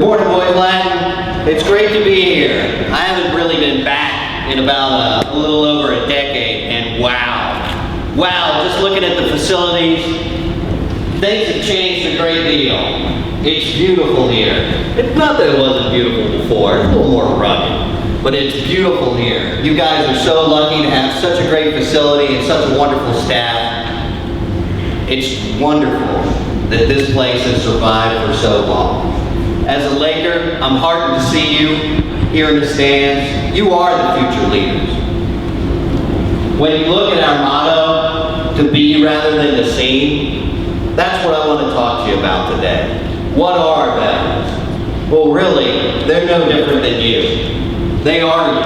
Good morning, boys Latin. It's great to be here. I haven't really been back in about a little over a decade, and wow, just looking at the facilities, things have changed a great deal. It's beautiful here. It's not that it wasn't beautiful before, it's a little more rugged, but it's beautiful here. You guys are so lucky to have such a great facility and such a wonderful staff. It's wonderful that this place has survived for so long. As a Laker, I'm heartened to see you here in the stands. You are the future leaders. When you look at our motto, to be rather than to seem, that's what I want to talk to you about today. What are veterans? Well, really, they're no different than you. They are you.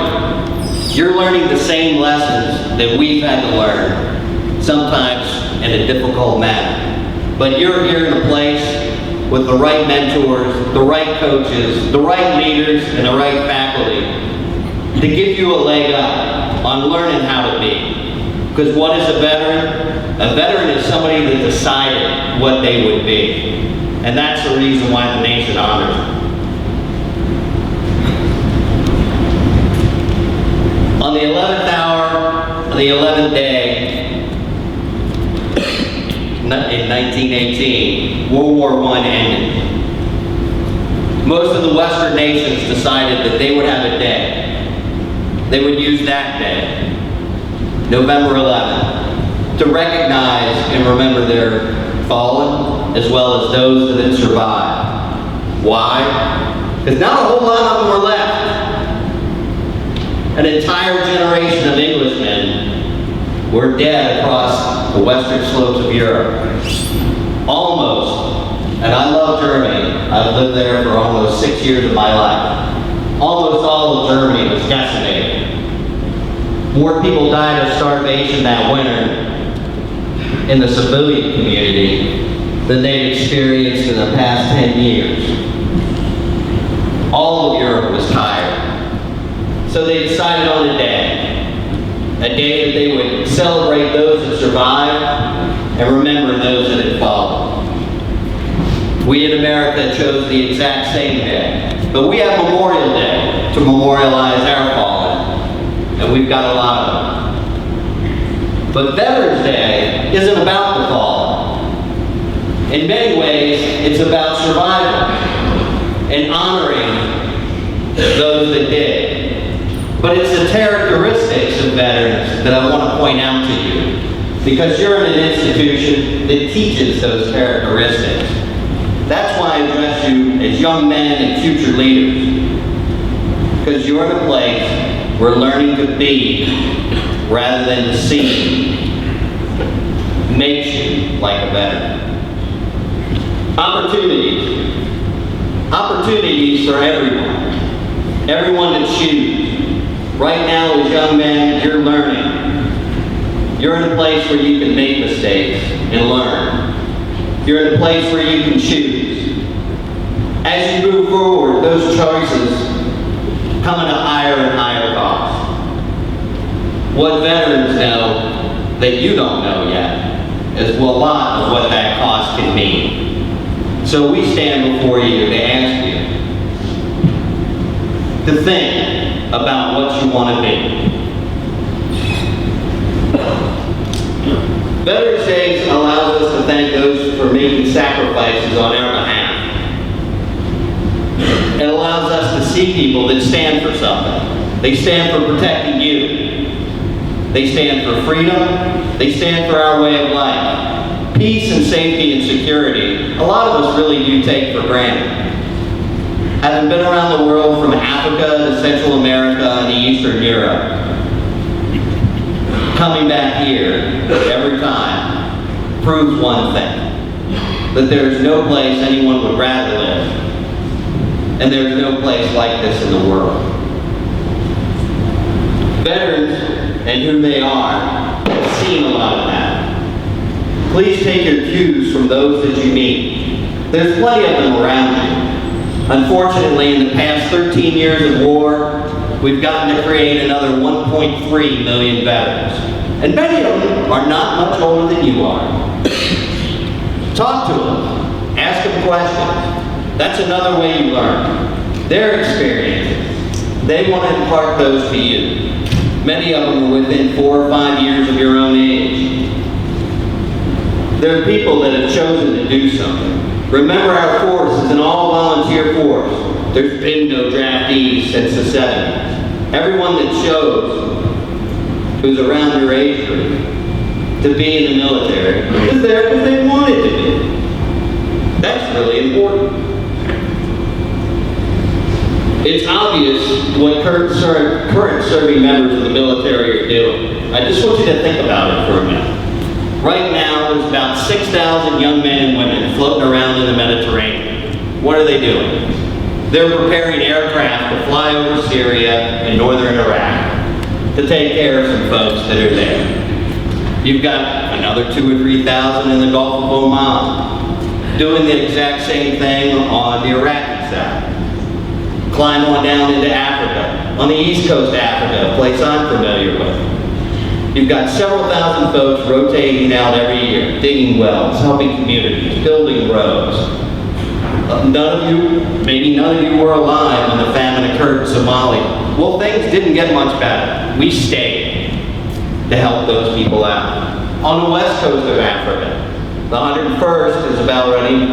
You're learning the same lessons that we've had to learn, sometimes in a difficult manner. But you're here in a place with the right mentors, the right coaches, the right leaders, and the right faculty to give you a leg up on learning how to be. Because what is a veteran? A veteran is somebody that decided what they would be. And that's the reason why the nation honors them. On the 11th hour, on the 11th day, in 1918, World War I ended. Most of the Western nations decided that they would have a day. They would use that day, November 11th, to recognize and remember their fallen, as well as those that had survived. Why? Because not a whole lot of them were left. An entire generation of Englishmen were dead across the western slopes of Europe. Almost, and I love Germany. I've lived there for almost 6 years of my life. Almost all of Germany was decimated. More people died of starvation that winter in the civilian community than they'd experienced in the past 10 years. All of Europe was tired. So they decided on a day that they would celebrate those that survived and remember those that had fallen. We in America chose the exact same day, but we have Memorial Day to memorialize our fallen, and we've got a lot of them. But Veterans Day isn't about the fallen. In many ways, it's about survival and honoring those that did. But it's the characteristics of veterans that I want to point out to you, because you're in an institution that teaches those characteristics. That's why I address you as young men and future leaders, because you're in a place where learning to be rather than to seem makes you like a veteran. Opportunities for everyone that chooses. Right now, as young men, you're learning. You're in a place where you can make mistakes and learn. You're in a place where you can choose. As you move forward, those choices come at a higher and higher cost. What veterans know that you don't know yet is a lot of what that cost can mean. So we stand before you to ask you to think about what you want to be. Veterans Day allows us to thank those for making sacrifices on our behalf. It allows us to see people that stand for something. They stand for protecting you. They stand for freedom. They stand for our way of life. Peace and safety and security, a lot of us really do take for granted. Having been around the world from Africa to Central America and Eastern Europe, coming back here every time proves one thing, that there's no place anyone would rather live, and there's no place like this in the world. Veterans and who they are have seen a lot of that. Please take your cues from those that you meet. There's plenty of them around you. Unfortunately, in the past 13 years of war, we've gotten to create another 1.3 million veterans. And many of them are not much older than you are. Talk to them. Ask them questions. That's another way you learn. Their experiences, they want to impart those to you. Many of them are within 4 or 5 years of your own age. There are people that have chosen to do something. Remember, our force is an all-volunteer force. There's been no draftees since the 70s. Everyone that chose, who's around your age group, to be in the military is there because they wanted to be. That's really important. It's obvious what current serving members of the military are doing. I just want you to think about it for a minute. Right now, there's about 6,000 young men and women floating around in the Mediterranean. What are they doing? They're preparing aircraft to fly over Syria and northern Iraq to take care of some folks that are there. You've got another 2,000 or 3,000 in the Gulf of Oman doing the exact same thing on the Iraqi side. Climb on down into Africa, on the east coast of Africa, a place I'm familiar with. You've got several thousand folks rotating out every year, digging wells, helping communities, building roads. Maybe none of you were alive when the famine occurred in Somalia. Well, things didn't get much better. We stayed to help those people out. On the west coast of Africa, the 101st is about ready.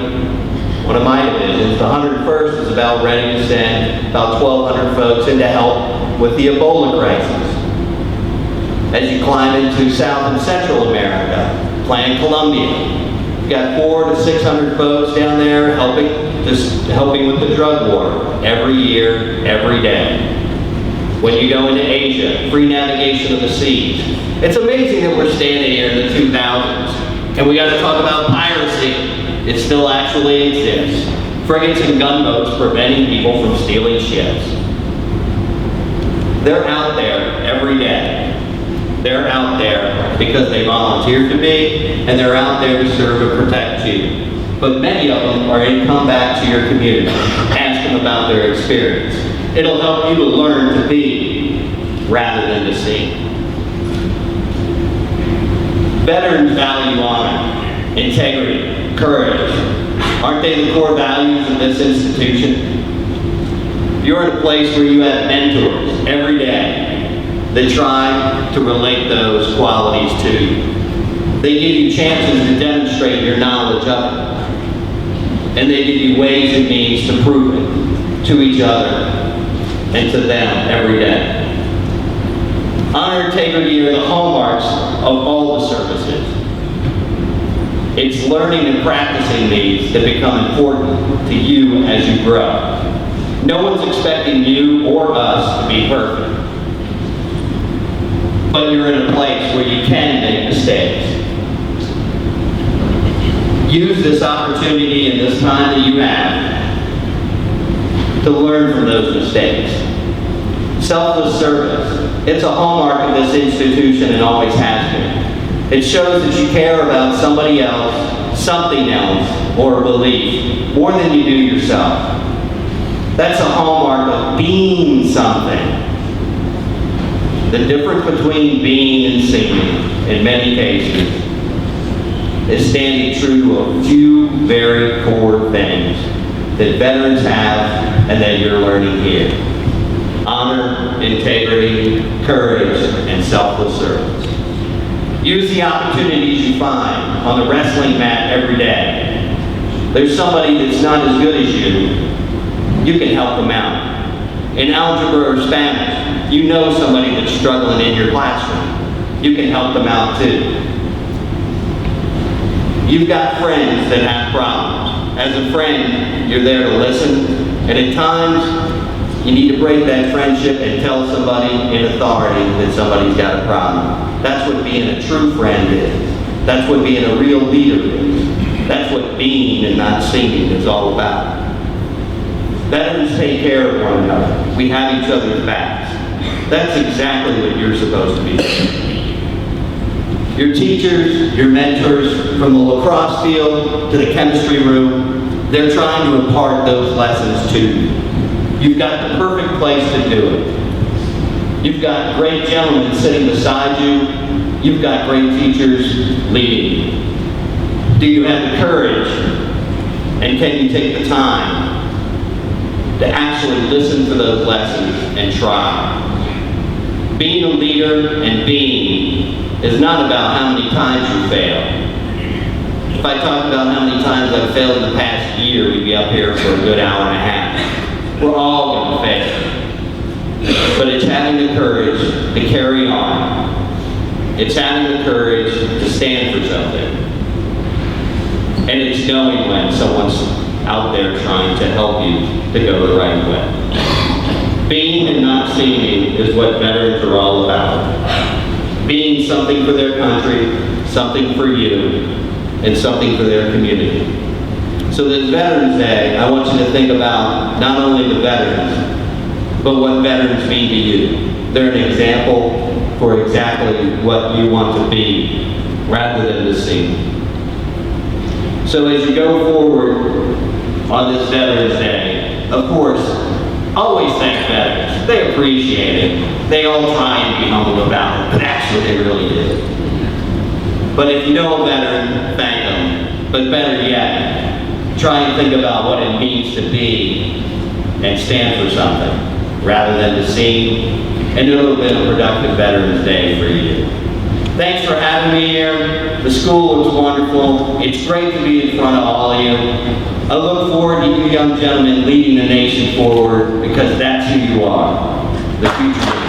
One of my divisions, the 101st is about ready to send about 1,200 folks in to help with the Ebola crisis. As you climb into South and Central America, Plan Colombia, you've got 400 to 600 folks down there helping with the drug war every year, every day. When you go into Asia, free navigation of the seas. It's amazing that we're standing here in the 2000s, and we got to talk about piracy. It still actually exists. Frigates and gunboats preventing people from stealing ships. They're out there every day. They're out there because they volunteered to be, and they're out there to serve and protect you. But many of them are in come back to your community. Ask them about their experience. It'll help you to learn to be rather than to see. Veterans value honor, integrity, courage. Aren't they the core values of this institution? You're in a place where you have mentors every day that try to relate those qualities to you. They give you chances to demonstrate your knowledge of it. And they give you ways and means to prove it to each other and to them every day. Honor and integrity are the hallmarks of all the services. It's learning and practicing these that become important to you as you grow. No one's expecting you or us to be perfect. But you're in a place where you can make mistakes. Use this opportunity and this time that you have to learn from those mistakes. Selfless service. It's a hallmark of this institution and always has been. It shows that you care about somebody else, something else, or a belief more than you do yourself. That's a hallmark of being something. The difference between being and seeming, in many cases, is standing true to a few very core things that veterans have and that you're learning here. Honor, integrity, courage, and selfless service. Use the opportunities you find on the wrestling mat every day. There's somebody that's not as good as you can help them out. In algebra or Spanish, you know somebody that's struggling in your classroom. You can help them out too. You've got friends that have problems. As a friend, you're there to listen, and at times, you need to break that friendship and tell somebody in authority that somebody's got a problem. That's what being a true friend is. That's what being a real leader is. That's what being and not seeming is all about. Veterans take care of one another. We have each other's backs. That's exactly what you're supposed to be doing. Your teachers, your mentors, from the lacrosse field to the chemistry room, they're trying to impart those lessons to you. You've got the perfect place to do it. You've got great gentlemen sitting beside you. You've got great teachers leading you. Do you have the courage? And can you take the time to actually listen for those lessons and try. Being a leader and being is not about how many times you fail. If I talked about how many times I've failed in the past year, we'd be up here for a good hour and a half. We're all going to fail. But it's having the courage to carry on. It's having the courage to stand for something. And it's knowing when someone's out there trying to help you to go the right way. Being and not seeming is what veterans are all about. Being something for their country, something for you, and something for their community. So this Veterans Day, I want you to think about not only the veterans, but what veterans mean to you. They're an example for exactly what you want to be, rather than to seem. So as you go forward on this Veterans Day, of course, always thank veterans. They appreciate it. They all try and be humble about it, but actually they really do. But if you know a veteran, thank them. But better yet, try and think about what it means to be and stand for something, rather than to seem, and it'll have been a productive Veterans Day for you. Thanks for having me here. The school was wonderful. It's great to be in front of all of you. I look forward to you young gentlemen leading the nation forward, because that's who you are, the future.